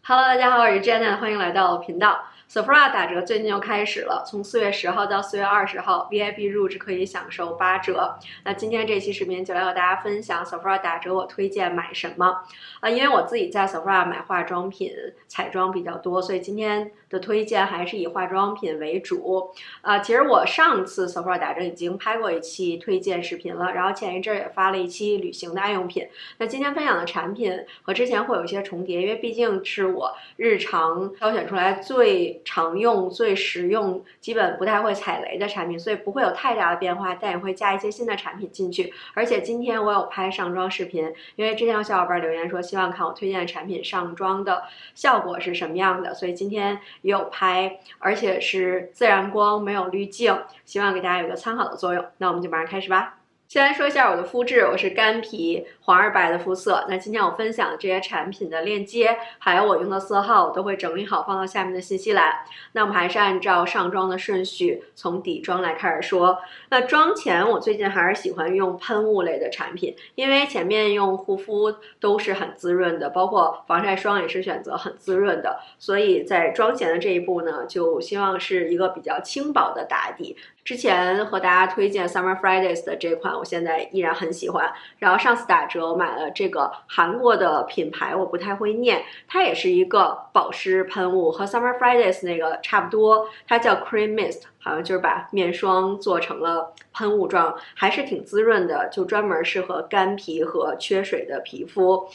Hello，大家好，我是 Jenna， 欢迎来到频道。Sephora 打折最近又开始了，从4月10号到4月20号 ，VIP 入职可以享受8折。那今天这期视频就来和大家分享 Sephora 打折我推荐买什么因为我自己在 Sephora 买化妆品、彩妆比较多，所以今天的推荐还是以化妆品为主。其实我上次 Sephora 打折已经拍过一期推荐视频了，然后前一阵也发了一期旅行的爱用品。那今天分享的产品和之前会有一些重叠，因为毕竟是我日常挑选出来最常用、最实用、基本不太会踩雷的产品，所以不会有太大的变化，但也会加一些新的产品进去。而且今天我有拍上妆视频，因为之前有小伙伴留言说希望看我推荐的产品上妆的效果是什么样的，所以今天也有拍，而且是自然光，没有滤镜，希望给大家有个参考的作用。那我们就马上开始吧。先来说一下我的肤质，我是干皮黄而白的肤色。那今天我分享的这些产品的链接，还有我用的色号，我都会整理好放到下面的信息栏。那我们还是按照上妆的顺序，从底妆来开始说。那妆前我最近还是喜欢用喷雾类的产品，因为前面用护肤都是很滋润的，包括防晒霜也是选择很滋润的，所以在妆前的这一步呢，就希望是一个比较轻薄的打底。之前和大家推荐 Summer Fridays 的这款，我现在依然很喜欢。然后上次打折我买了这个韩国的品牌，我不太会念，它也是一个保湿喷雾，和 Summer Fridays 那个差不多，它叫 Cream Mist， 好像就是把面霜做成了喷雾状，还是挺滋润的，就专门适合干皮和缺水的皮肤。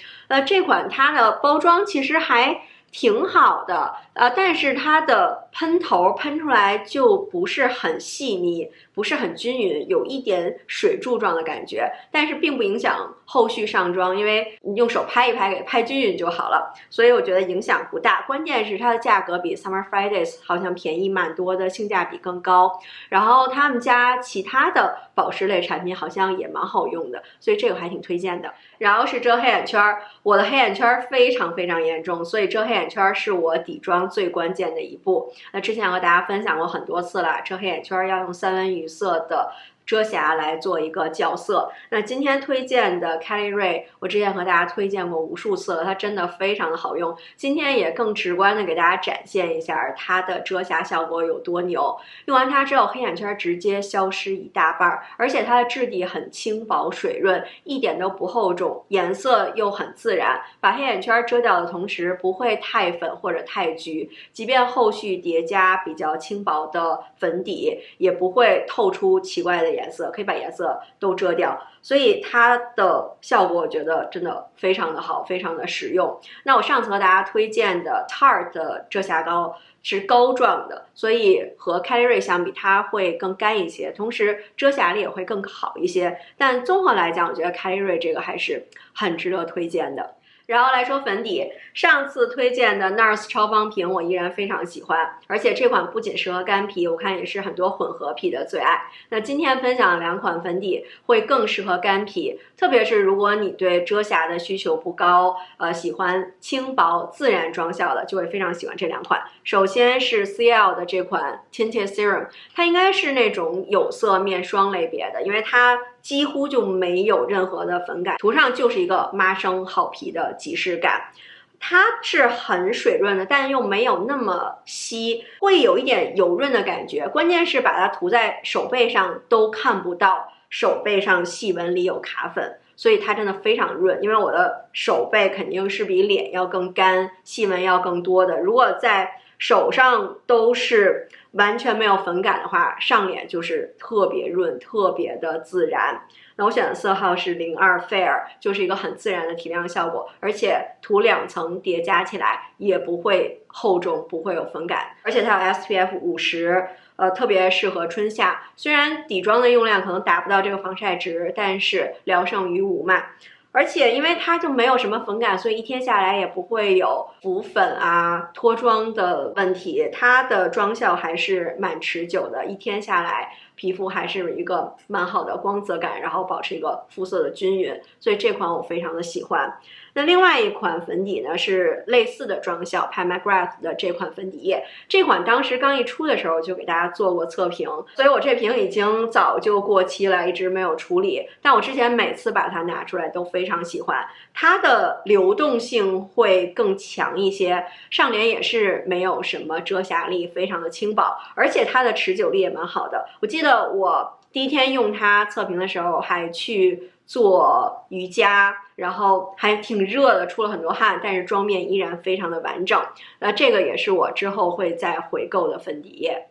这款它的包装其实还挺好的，但是它的喷头喷出来就不是很细腻，不是很均匀，有一点水柱状的感觉，但是并不影响后续上妆，因为你用手拍一拍给拍均匀就好了，所以我觉得影响不大。关键是它的价格比 Summer Fridays 好像便宜蛮多的，性价比更高。然后他们家其他的保湿类产品好像也蛮好用的，所以这个还挺推荐的。然后是遮黑眼圈，我的黑眼圈非常非常严重，所以遮黑眼圈是我底妆最关键的一步。那之前和大家分享过很多次了，遮黑眼圈要用三文鱼色的遮瑕来做一个校色。那今天推荐的 Kelly Ray， 我之前和大家推荐过无数次了，它真的非常的好用。今天也更直观的给大家展现一下它的遮瑕效果有多牛。用完它之后，黑眼圈直接消失一大半，而且它的质地很轻薄水润，一点都不厚重，颜色又很自然，把黑眼圈遮掉的同时不会太粉或者太橘，即便后续叠加比较轻薄的粉底，也不会透出奇怪的颜色，可以把颜色都遮掉，所以它的效果我觉得真的非常的好，非常的实用。那我上次和大家推荐的 Tarte 的遮瑕膏是膏状的，所以和 Kelly Ray 相比它会更干一些，同时遮瑕力也会更好一些，但综合来讲我觉得 Kelly Ray 这个还是很值得推荐的。然后来说粉底，上次推荐的 NARS 超方瓶我依然非常喜欢，而且这款不仅适合干皮，我看也是很多混合皮的最爱。那今天分享的2款粉底会更适合干皮，特别是如果你对遮瑕的需求不高，喜欢轻薄自然妆效的，就会非常喜欢这2款。首先是 CL 的这款 Tinted Serum， 它应该是那种有色面霜类别的，因为它几乎就没有任何的粉感，涂上就是一个妈生好皮的即视感。它是很水润的，但又没有那么稀，会有一点油润的感觉。关键是把它涂在手背上都看不到手背上细纹里有卡粉，所以它真的非常润。因为我的手背肯定是比脸要更干，细纹要更多的，如果在手上都是完全没有粉感的话，上脸就是特别润，特别的自然。那我选的色号是02 Fair， 就是一个很自然的提亮效果，而且涂2层叠加起来也不会厚重，不会有粉感，而且它有 SPF 50，特别适合春夏。虽然底妆的用量可能达不到这个防晒值，但是聊胜于无嘛。而且因为它就没有什么粉感，所以一天下来也不会有浮粉啊、脱妆的问题，它的妆效还是蛮持久的，一天下来皮肤还是一个蛮好的光泽感，然后保持一个肤色的均匀，所以这款我非常的喜欢。那另外一款粉底呢是类似的妆效，派 McGrath 的这款粉底液，这款当时刚一出的时候就给大家做过测评，所以我这瓶已经早就过期了，一直没有处理。但我之前每次把它拿出来都非常喜欢，它的流动性会更强一些，上脸也是没有什么遮瑕力，非常的轻薄，而且它的持久力也蛮好的。我记得我第一天用它测评的时候还去做瑜伽，然后还挺热的，出了很多汗，但是妆面依然非常的完整。那这个也是我之后会再回购的粉底液。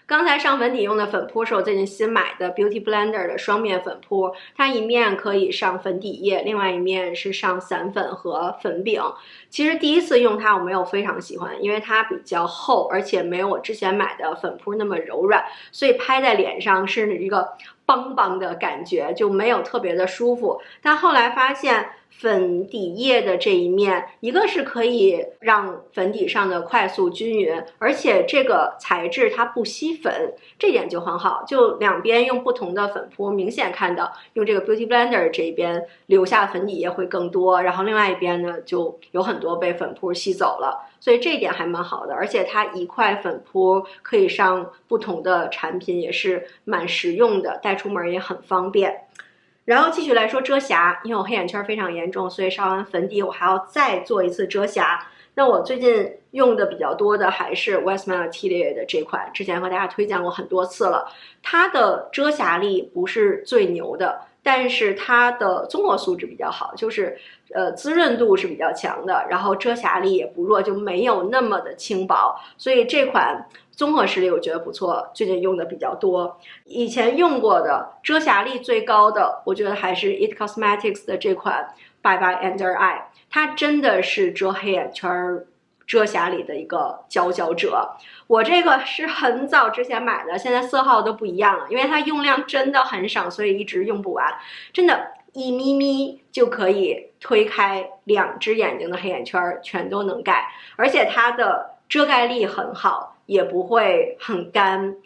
刚才上粉底用的粉扑是我最近新买的 Beauty Blender 的双面粉扑，它一面可以上粉底液，另外一面是上散粉和粉饼。其实第一次用它我没有非常喜欢，因为它比较厚，而且没有我之前买的粉扑那么柔软，所以拍在脸上是一个邦邦的感觉，就没有特别的舒服。但后来发现粉底液的这一面，一个是可以让粉底上的快速均匀，而且这个材质它不吸粉，这点就很好。就两边用不同的粉扑，明显看到用这个 Beauty Blender 这边留下粉底液会更多，然后另外一边呢就有很多被粉扑吸走了，所以这一点还蛮好的。而且它一块粉扑可以上不同的产品，也是蛮实用的，带出门也很方便。然后继续来说遮瑕，因为我黑眼圈非常严重，所以上完粉底我还要再做一次遮瑕。那我最近用的比较多的还是 Westman Atelier 的这款，之前和大家推荐过很多次了。它的遮瑕力不是最牛的，但是它的综合素质比较好，就是滋润度是比较强的，然后遮瑕力也不弱，就没有那么的轻薄，所以这款综合实力我觉得不错，最近用的比较多。以前用过的遮瑕力最高的，我觉得还是 It Cosmetics 的这款 Bye Bye Under Eye， 它真的是遮黑眼圈遮瑕里的一个佼佼者。我这个是很早之前买的，现在色号都不一样了，因为它用量真的很少，所以一直用不完。真的1咪咪就可以推开2只眼睛的黑眼圈，全都能盖，而且它的遮盖力很好，也不会很干。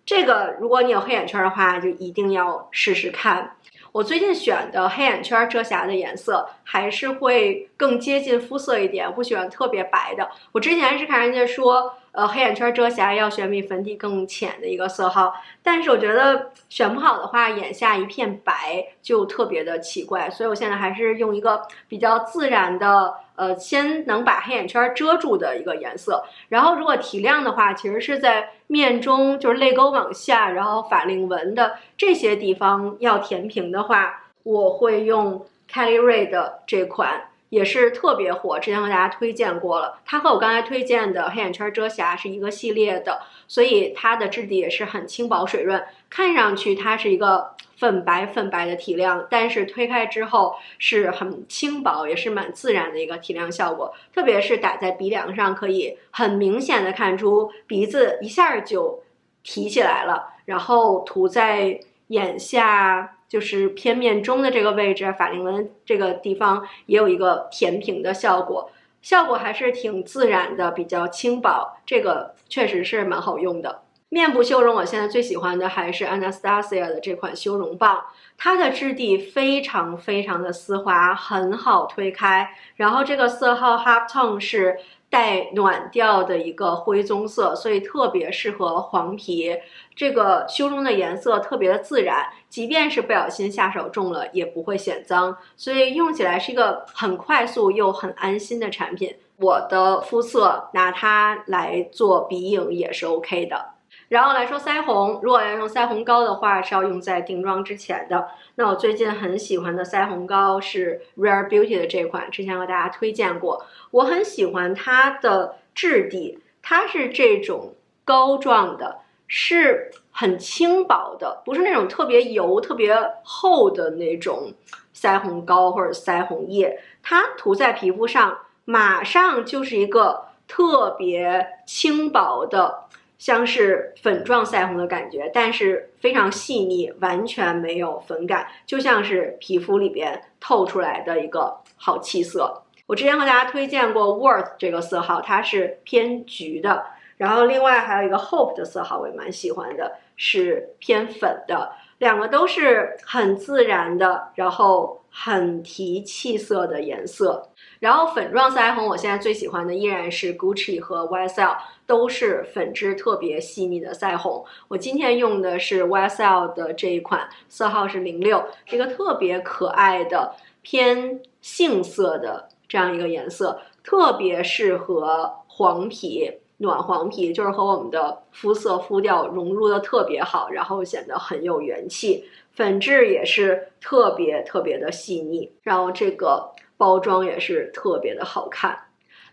这个如果你有黑眼圈的话，就一定要试试看。我最近选的黑眼圈遮瑕的颜色还是会更接近肤色一点，不喜欢特别白的。我之前是看人家说黑眼圈遮瑕要选比粉底更浅的一个色号，但是我觉得选不好的话，眼下一片白就特别的奇怪，所以我现在还是用一个比较自然的先能把黑眼圈遮住的一个颜色。然后如果提亮的话，其实是在面中，就是泪沟往下，然后法令纹的这些地方要填平的话，我会用 Kelly Ray 的这款，也是特别火，之前和大家推荐过了。它和我刚才推荐的黑眼圈遮瑕是一个系列的，所以它的质地也是很轻薄水润，看上去它是一个粉白的提亮，但是推开之后是很轻薄，也是蛮自然的一个提亮效果。特别是打在鼻梁上，可以很明显的看出鼻子一下就提起来了，然后涂在眼下就是偏面中的这个位置，法令纹这个地方也有一个填平的效果，效果还是挺自然的，比较轻薄，这个确实是蛮好用的。面部修容我现在最喜欢的还是 Anastasia 的这款修容棒，它的质地非常的丝滑，很好推开，然后这个色号 Half Tone 是带暖调的一个灰棕色，所以特别适合黄皮。这个修容的颜色特别的自然，即便是不小心下手重了也不会显脏，所以用起来是一个很快速又很安心的产品。我的肤色拿它来做鼻影也是 OK 的。然后来说腮红，如果要用腮红膏的话，是要用在定妆之前的。那我最近很喜欢的腮红膏是 Rare Beauty 的这款，之前和大家推荐过。我很喜欢它的质地，它是这种膏状的，是很轻薄的，不是那种特别油、特别厚的那种腮红膏或者腮红液。它涂在皮肤上，马上就是一个特别轻薄的，像是粉状腮红的感觉，但是非常细腻，完全没有粉感，就像是皮肤里边透出来的一个好气色。我之前和大家推荐过 Worth 这个色号，它是偏橘的，然后另外还有一个 Hope 的色号我也蛮喜欢的，是偏粉的，两个都是很自然的，然后很提气色的颜色。然后粉状腮红，我现在最喜欢的依然是 Gucci 和 YSL， 都是粉质特别细腻的腮红。我今天用的是 YSL 的这一款，色号是06，这个特别可爱的偏杏色的这样一个颜色，特别适合黄皮。暖黄皮就是和我们的肤色肤调融入的特别好，然后显得很有元气，粉质也是特别的细腻，然后这个包装也是特别的好看。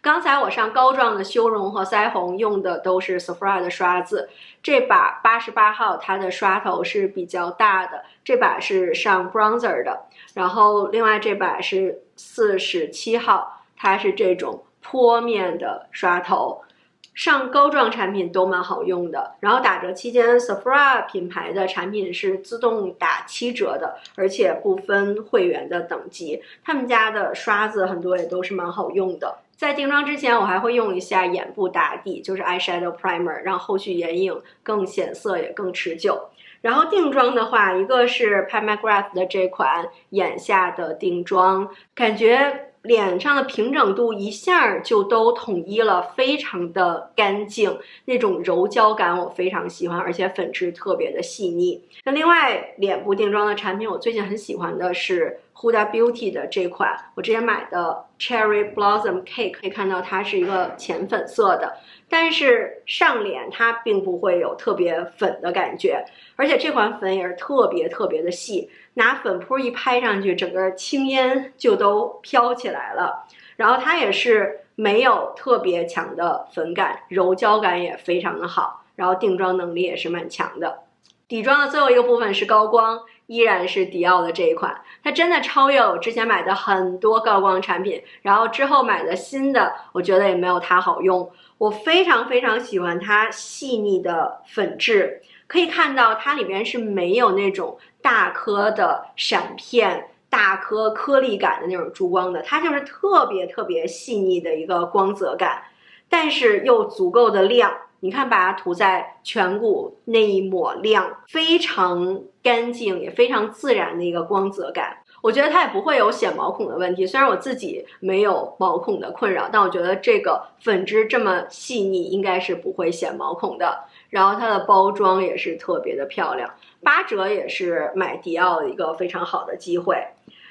刚才我上膏状的修容和腮红用的都是 Sephora 的刷子，这把88号它的刷头是比较大的，这把是上 bronzer 的，然后另外这把是47号，它是这种坡面的刷头。上膏状产品都蛮好用的，然后打折期间 Sephora 品牌的产品是自动打7折的，而且不分会员的等级。他们家的刷子很多也都是蛮好用的。在定妆之前我还会用一下眼部打底，就是 eyeshadow primer， 让后续眼影更显色也更持久。然后定妆的话，一个是 Pat McGrath 的这款眼下的定妆，感觉脸上的平整度一下就都统一了，非常的干净，那种柔焦感我非常喜欢，而且粉质特别的细腻。那另外脸部定妆的产品，我最近很喜欢的是 Huda Beauty 的这款，我之前买的 Cherry Blossom Cake， 可以看到它是一个浅粉色的，但是上脸它并不会有特别粉的感觉，而且这款粉也是特别的细，拿粉扑一拍上去，整个青烟就都飘起来了。然后它也是没有特别强的粉感，柔焦感也非常的好，然后定妆能力也是蛮强的。底妆的最后一个部分是高光，依然是迪奥的这一款，它真的超越我之前买的很多高光产品，然后之后买的新的我觉得也没有它好用。我非常喜欢它细腻的粉质，可以看到它里面是没有那种大颗的闪片、大颗颗粒感的那种珠光的，它就是特别细腻的一个光泽感，但是又足够的亮。你看把它涂在颧骨那一抹亮，非常干净也非常自然的一个光泽感。我觉得它也不会有显毛孔的问题，虽然我自己没有毛孔的困扰，但我觉得这个粉质这么细腻应该是不会显毛孔的。然后它的包装也是特别的漂亮，8折也是买迪奥的一个非常好的机会。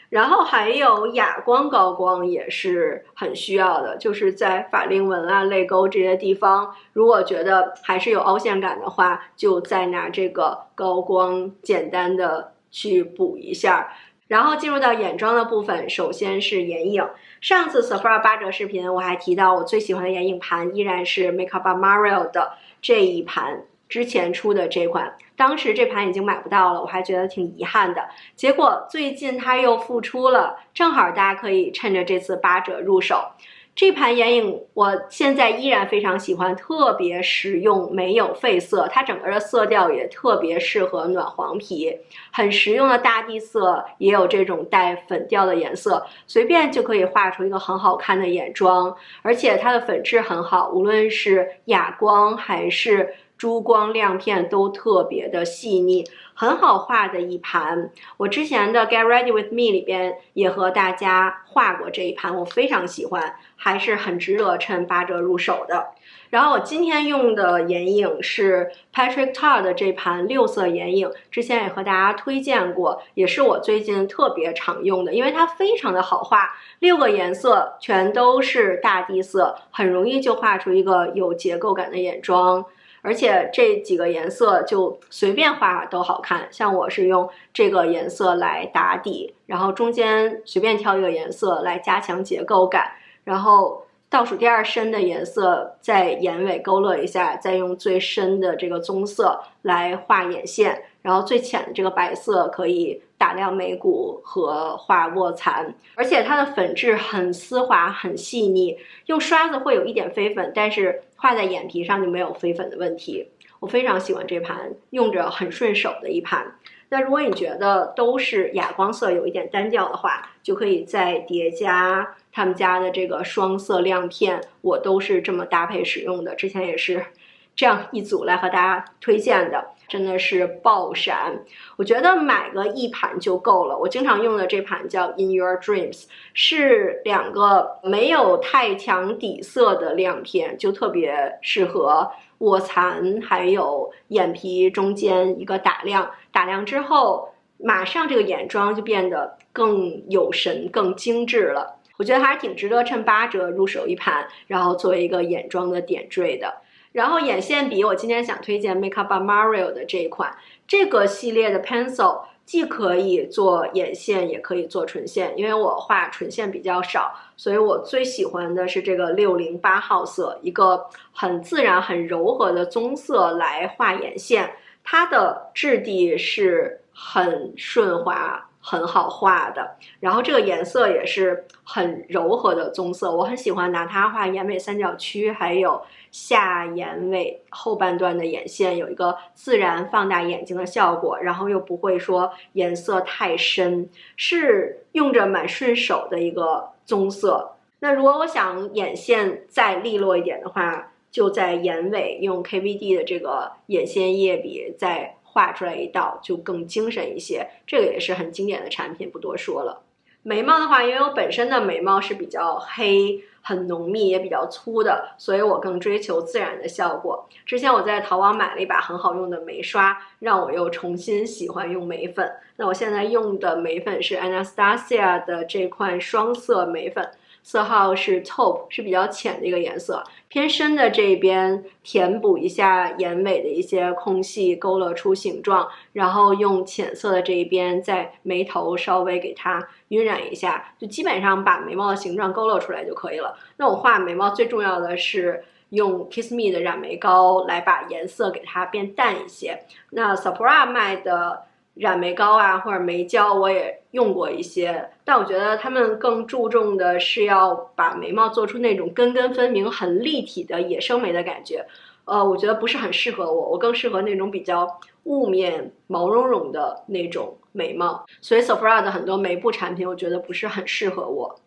然后还有哑光高光也是很需要的，就是在法令纹啊、泪沟这些地方，如果觉得还是有凹陷感的话，就再拿这个高光简单的去补一下。然后进入到眼妆的部分，首先是眼影。上次 Sephora 8折视频我还提到我最喜欢的眼影盘依然是 Makeup by Mario 的这一盘，之前出的这款，当时这盘已经买不到了，我还觉得挺遗憾的。结果最近它又复出了，正好大家可以趁着这次8折入手。这盘眼影我现在依然非常喜欢，特别实用，没有废色，它整个的色调也特别适合暖黄皮，很实用的大地色，也有这种带粉调的颜色，随便就可以画出一个很好看的眼妆，而且它的粉质很好，无论是哑光还是珠光亮片都特别的细腻，很好画的一盘。我之前的 Get Ready With Me 里边也和大家画过这一盘，我非常喜欢，还是很值得趁8折入手的。然后我今天用的眼影是 Patrick Ta 的这盘6色眼影，之前也和大家推荐过，也是我最近特别常用的，因为它非常的好画，6个颜色全都是大地色，很容易就画出一个有结构感的眼妆。而且这几个颜色就随便画都好看，像我是用这个颜色来打底，然后中间随便挑一个颜色来加强结构感，然后倒数第2深的颜色在眼尾勾勒一下，再用最深的这个棕色来画眼线，然后最浅的这个白色可以打亮眉骨和画卧蚕，而且它的粉质很丝滑很细腻，用刷子会有一点飞粉，但是画在眼皮上就没有飞粉的问题。我非常喜欢这盘，用着很顺手的一盘。那如果你觉得都是哑光色有一点单调的话，就可以再叠加他们家的这个双色亮片，我都是这么搭配使用的，之前也是这样一组来和大家推荐的。真的是爆闪。我觉得买个一盘就够了。我经常用的这盘叫 In Your Dreams， 是2个没有太强底色的亮片，就特别适合卧蚕还有眼皮中间一个打亮，打亮之后马上这个眼妆就变得更有神更精致了。我觉得还是挺值得趁8折入手一盘，然后作为一个眼妆的点缀的。然后眼线笔我今天想推荐 Makeup by Mario 的这一款，这个系列的 pencil 既可以做眼线也可以做唇线，因为我画唇线比较少，所以我最喜欢的是这个608号色，一个很自然很柔和的棕色来画眼线。它的质地是很顺滑很好画的，然后这个颜色也是很柔和的棕色，我很喜欢拿它画眼尾三角区还有下眼尾后半段的眼线，有一个自然放大眼睛的效果，然后又不会说颜色太深，是用着蛮顺手的一个棕色。那如果我想眼线再利落一点的话，就在眼尾用 KVD 的这个眼线液笔再画出来一道，就更精神一些。这个也是很经典的产品，不多说了。眉毛的话，因为我本身的眉毛是比较黑很浓密也比较粗的，所以我更追求自然的效果。之前我在淘宝买了一把很好用的眉刷，让我又重新喜欢用眉粉。那我现在用的眉粉是 Anastasia 的这款双色眉粉，色号是 Taupe， 是比较浅的一个颜色，偏深的这边填补一下眼尾的一些空隙，勾勒出形状，然后用浅色的这一边在眉头稍微给它晕染一下，就基本上把眉毛的形状勾勒出来就可以了。那我画眉毛最重要的是用 Kiss Me 的染眉膏来把颜色给它变淡一些。那 Sephora 卖的染眉膏啊或者眉胶我也用过一些，但我觉得他们更注重的是要把眉毛做出那种根根分明很立体的野生眉的感觉。我觉得不是很适合我，我更适合那种比较雾面毛茸茸的那种眉毛，所以 Sephora 的很多眉部产品我觉得不是很适合我。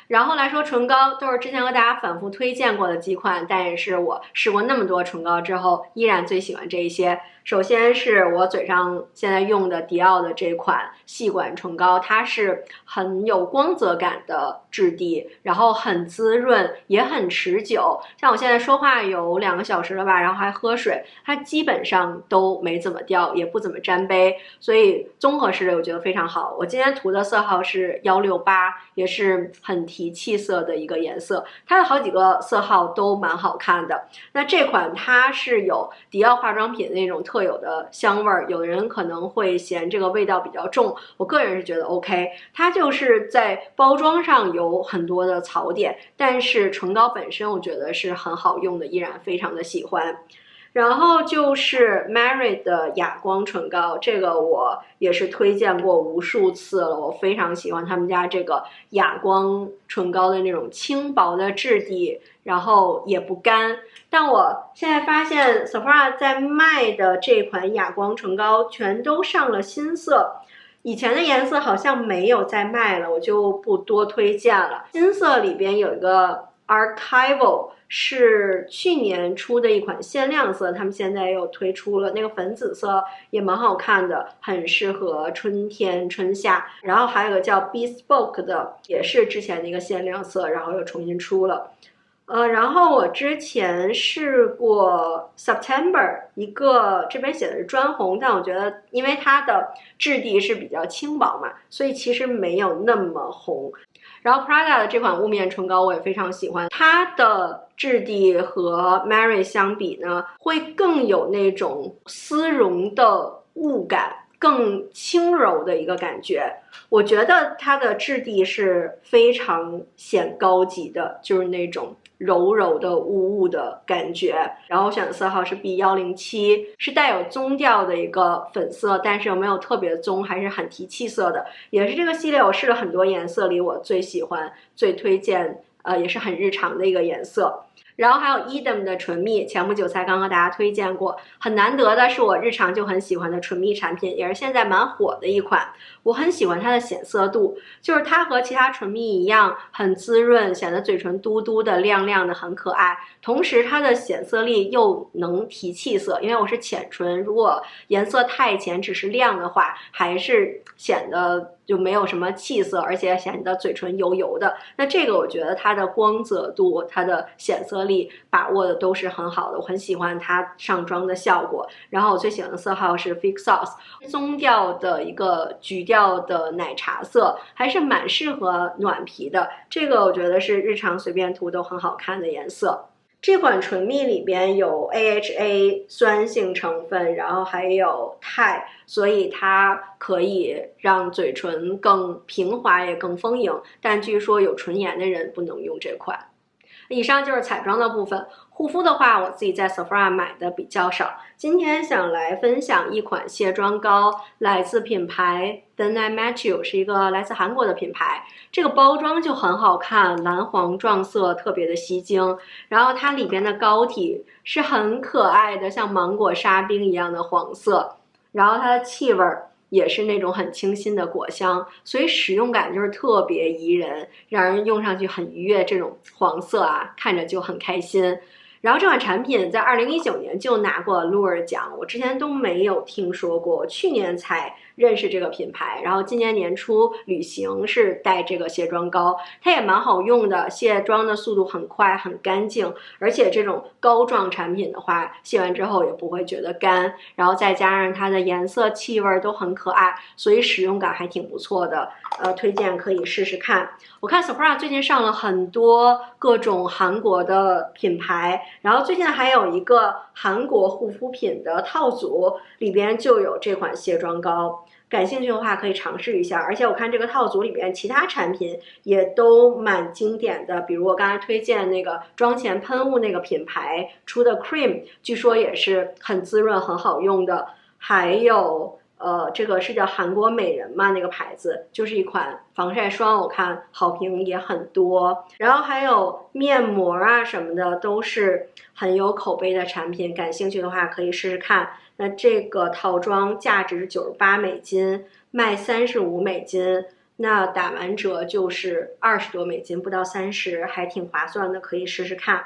然后来说唇膏，都是之前和大家反复推荐过的几款，但也是我试过那么多唇膏之后依然最喜欢这一些。首先是我嘴上现在用的迪奥的这款细管唇膏，它是很有光泽感的质地，然后很滋润也很持久。像我现在说话有2个小时了吧，然后还喝水，它基本上都没怎么掉，也不怎么沾杯，所以综合式的我觉得非常好。我今天涂的色号是168，也是很提气色的一个颜色，它的好几个色号都蛮好看的。那这款它是有迪奥化妆品那种特有的香味儿，有的人可能会嫌这个味道比较重，我个人是觉得 OK。它就是在包装上有很多的槽点，但是唇膏本身我觉得是很好用的，依然非常的喜欢。然后就是 Mary 的哑光唇膏，这个我也是推荐过无数次了，我非常喜欢他们家这个哑光唇膏的那种轻薄的质地，然后也不干。但我现在发现 Sephora 在卖的这款哑光唇膏全都上了新色，以前的颜色好像没有在卖了，我就不多推荐了。新色里边有一个 Archival， 是去年出的一款限量色，他们现在又推出了那个粉紫色，也蛮好看的，很适合春天春夏。然后还有个叫 Bespoke 的，也是之前的一个限量色，然后又重新出了。然后我之前试过 September， 一个这边写的是砖红，但我觉得因为它的质地是比较轻薄嘛，所以其实没有那么红。然后 Prada 的这款雾面唇膏我也非常喜欢，它的质地和 Mary 相比呢，会更有那种丝绒的雾感，更轻柔的一个感觉。我觉得它的质地是非常显高级的，就是那种柔柔的雾雾的感觉。然后我选的色号是 B107， 是带有棕调的一个粉色，但是又没有特别棕，还是很提气色的，也是这个系列我试了很多颜色里我最喜欢最推荐也是很日常的一个颜色。然后还有 Edam 的唇蜜，前不久才刚和大家推荐过，很难得的是我日常就很喜欢的唇蜜产品，也是现在蛮火的一款。我很喜欢它的显色度，就是它和其他唇蜜一样很滋润，显得嘴唇嘟嘟的亮亮的很可爱，同时它的显色力又能提气色，因为我是浅唇，如果颜色太浅只是亮的话，还是显得就没有什么气色，而且显得嘴唇油油的。那这个我觉得它的光泽度、它的显色力把握的都是很好的，我很喜欢它上妆的效果。然后我最喜欢的色号是 Fix Sauce， 棕调的一个橘调的奶茶色，还是蛮适合暖皮的。这个我觉得是日常随便涂都很好看的颜色。这款唇蜜里边有 AHA 酸性成分，然后还有肽，所以它可以让嘴唇更平滑也更丰盈，但据说有唇炎的人不能用这款。以上就是彩妆的部分。护肤的话，我自己在 Sephora 买的比较少。今天想来分享一款卸妆膏，来自品牌 Then I Met You， 是一个来自韩国的品牌。这个包装就很好看，蓝黄撞色特别的吸睛。然后它里边的膏体是很可爱的，像芒果沙冰一样的黄色。然后它的气味也是那种很清新的果香，所以使用感就是特别宜人，让人用上去很愉悦。这种黄色啊，看着就很开心。然后这款产品在2019年就拿过Allure奖，我之前都没有听说过，去年才认识这个品牌。然后今年年初旅行是带这个卸妆膏，它也蛮好用的，卸妆的速度很快，很干净，而且这种膏状产品的话，卸完之后也不会觉得干。然后再加上它的颜色、气味都很可爱，所以使用感还挺不错的。推荐可以试试看。我看 Sephora 最近上了很多各种韩国的品牌，然后最近还有一个韩国护肤品的套组，里边就有这款卸妆膏。感兴趣的话可以尝试一下，而且我看这个套组里边其他产品也都蛮经典的，比如我刚才推荐那个妆前喷雾那个品牌出的 cream， 据说也是很滋润很好用的。还有这个是叫韩国美人嘛，那个牌子就是一款防晒霜，我看好评也很多。然后还有面膜啊什么的，都是很有口碑的产品，感兴趣的话可以试试看。那这个套装价值98美金，卖35美金，那打完折就是20多美金，不到30，还挺划算的，可以试试看。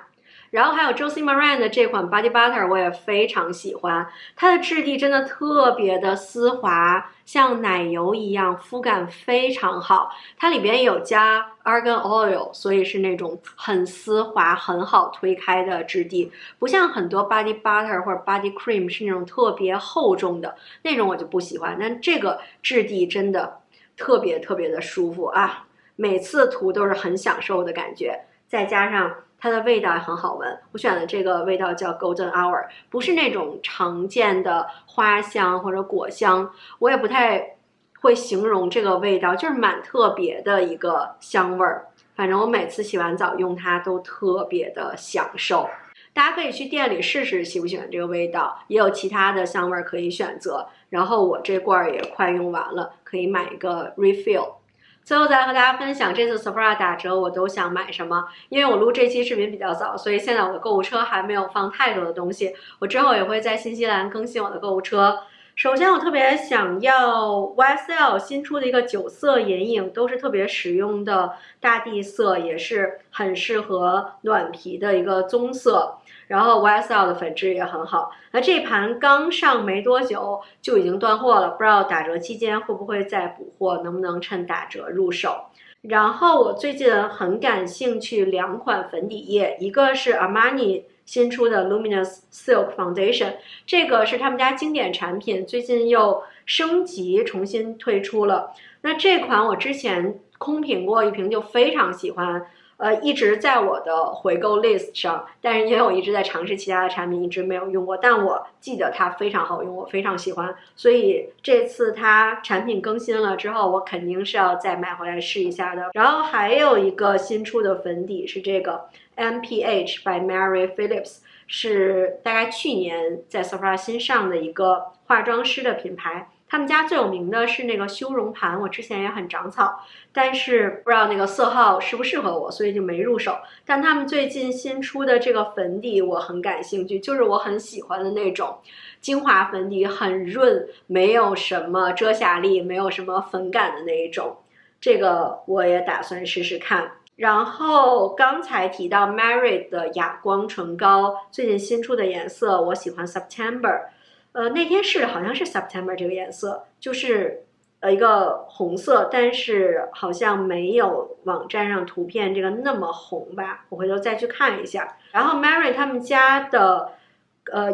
然后还有 Josie Maran 的这款 Body Butter 我也非常喜欢，它的质地真的特别的丝滑，像奶油一样，肤感非常好。它里边有加 Argan Oil， 所以是那种很丝滑、很好推开的质地，不像很多 Body Butter 或者 Body Cream 是那种特别厚重的那种，我就不喜欢。但这个质地真的特别特别的舒服啊，每次涂都是很享受的感觉，再加上它的味道也很好闻，我选的这个味道叫 Golden Hour， 不是那种常见的花香或者果香，我也不太会形容这个味道，就是蛮特别的一个香味儿。反正我每次洗完澡用它都特别的享受。大家可以去店里试试喜不喜欢这个味道，也有其他的香味可以选择。然后我这罐也快用完了，可以买一个 refill。最后再来和大家分享这次 Sephora 打折我都想买什么，因为我录这期视频比较早，所以现在我的购物车还没有放太多的东西，我之后也会在新西兰更新我的购物车。首先我特别想要 YSL 新出的一个9色眼影，都是特别实用的大地色，也是很适合暖皮的一个棕色。然后 YSL 的粉质也很好，那这盘刚上没多久就已经断货了，不知道打折期间会不会再补货，能不能趁打折入手。然后我最近很感兴趣2款粉底液，一个是 Armani 新出的 Luminous Silk Foundation， 这个是他们家经典产品，最近又升级重新推出了。那这款我之前空瓶过一瓶就非常喜欢，一直在我的回购 list 上，但是因为我一直在尝试其他的产品，一直没有用过，但我记得它非常好用，我非常喜欢，所以这次它产品更新了之后，我肯定是要再买回来试一下的。然后还有一个新出的粉底是这个 MPH by Mary Phillips， 是大概去年在 Sephora 新上的一个化妆师的品牌，他们家最有名的是那个修容盘，我之前也很长草，但是不知道那个色号适不适合我，所以就没入手。但他们最近新出的这个粉底我很感兴趣，就是我很喜欢的那种精华粉底，很润，没有什么遮瑕力，没有什么粉感的那一种，这个我也打算试试看。然后刚才提到 Merit 的哑光唇膏，最近新出的颜色我喜欢 September， 那天试好像是 September 这个颜色，就是一个红色，但是好像没有网站上图片这个那么红吧，我回头再去看一下。然后 Merit 他们家的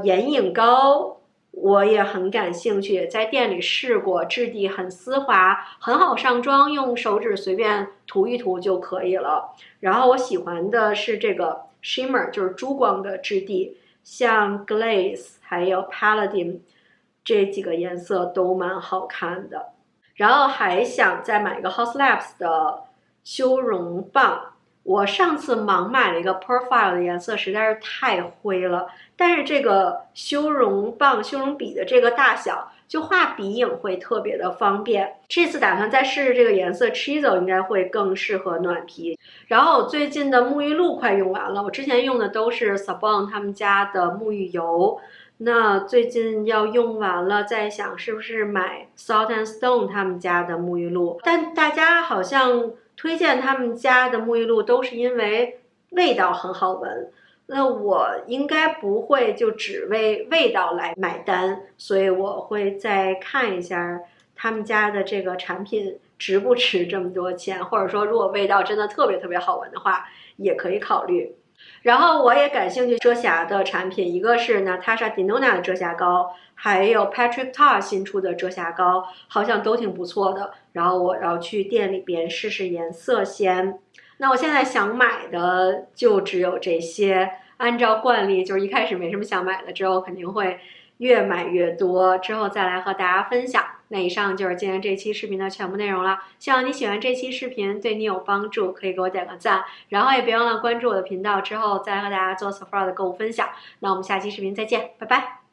眼影膏我也很感兴趣，在店里试过，质地很丝滑，很好上妆，用手指随便涂一涂就可以了。然后我喜欢的是这个 shimmer， 就是珠光的质地，像 Glaze 还有 Paladin 这几个颜色都蛮好看的。然后还想再买一个 Haus Labs 的修容棒，我上次盲买了一个 Profile 的颜色，实在是太灰了。但是这个修容棒、修容笔的这个大小，就画鼻影会特别的方便。这次打算再试试这个颜色 Chisel， 应该会更适合暖皮。然后我最近的沐浴露快用完了，我之前用的都是 Sabon 他们家的沐浴油。那最近要用完了，在想是不是买 Salt and Stone 他们家的沐浴露，但大家好像推荐他们家的沐浴露都是因为味道很好闻，那我应该不会就只为味道来买单，所以我会再看一下他们家的这个产品值不值这么多钱，或者说如果味道真的特别特别好闻的话，也可以考虑。然后我也感兴趣遮瑕的产品，一个是 Natasha Denona 的遮瑕膏，还有 Patrick Ta 新出的遮瑕膏，好像都挺不错的。然后我要去店里边试试颜色先。那我现在想买的就只有这些，按照惯例就是一开始没什么想买的，之后肯定会越买越多，之后再来和大家分享。那以上就是今天这期视频的全部内容了，希望你喜欢这期视频，对你有帮助，可以给我点个赞，然后也别忘了关注我的频道，之后再和大家做 Sephora 的购物分享。那我们下期视频再见，拜拜。